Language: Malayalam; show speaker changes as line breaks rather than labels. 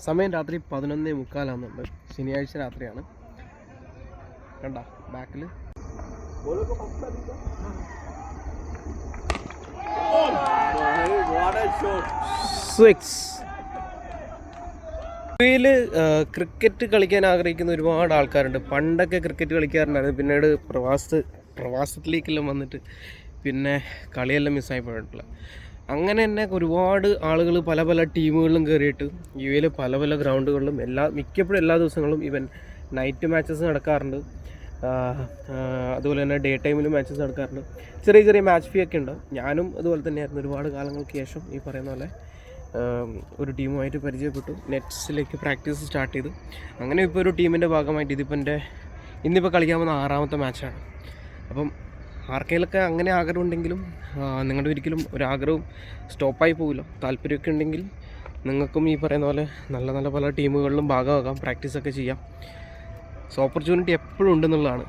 സമയം രാത്രി 11:45 ശനിയാഴ്ച രാത്രിയാണ്. കണ്ട ബാക്കിൽ സ്വിക്സ്. ക്രിക്കറ്റ് കളിക്കാൻ ആഗ്രഹിക്കുന്ന ഒരുപാട് ആൾക്കാരുണ്ട്. പണ്ടൊക്കെ ക്രിക്കറ്റ് കളിക്കാറുണ്ടായിരുന്നു, പിന്നീട് പ്രവാസത്തിലേക്കെല്ലാം വന്നിട്ട് പിന്നെ കളിയെല്ലാം മിസ്സായി പോയിട്ടില്ല. അങ്ങനെ തന്നെ ഒരുപാട് ആളുകൾ പല പല ടീമുകളിലും കയറിയിട്ട് യു എയിൽ പല പല ഗ്രൗണ്ടുകളിലും മിക്കപ്പോഴും എല്ലാ ദിവസങ്ങളും ഈവൻ നൈറ്റ് മാച്ചസ് നടക്കാറുണ്ട്. അതുപോലെ തന്നെ ഡേ ടൈമിലും മാച്ചസ് നടക്കാറുണ്ട്. ചെറിയ ചെറിയ മാച്ച് ഫീ ഒക്കെ ഉണ്ട്. ഞാനും അതുപോലെ തന്നെയായിരുന്നു. ഒരുപാട് കാലങ്ങൾക്ക് ശേഷം ഈ പറയുന്ന പോലെ ഒരു ടീമുമായിട്ട് പരിചയപ്പെട്ടു. നെറ്റ്സിലേക്ക് പ്രാക്ടീസ് സ്റ്റാർട്ട് ചെയ്തു. അങ്ങനെ ഇപ്പോൾ ഒരു ടീമിൻ്റെ ഭാഗമായിട്ട് ഇന്നിപ്പോൾ കളിക്കാൻ വന്ന 6ാമത്തെ മാച്ചാണ്. അപ്പം ആർക്കെങ്കിലൊക്കെ അങ്ങനെ ആഗ്രഹം ഉണ്ടെങ്കിലും നിങ്ങളുടെ ഒരിക്കലും ഒരാഗ്രഹവും സ്റ്റോപ്പായി പോകില്ല. താല്പര്യമൊക്കെ ഉണ്ടെങ്കിൽ നിങ്ങൾക്കും ഈ പറയുന്ന പോലെ നല്ല നല്ല പല ടീമുകളിലും ഭാഗമാകാം, പ്രാക്ടീസൊക്കെ ചെയ്യാം. സോ ഓപ്പർച്യൂണിറ്റി എപ്പോഴും ഉണ്ടെന്നുള്ളതാണ്.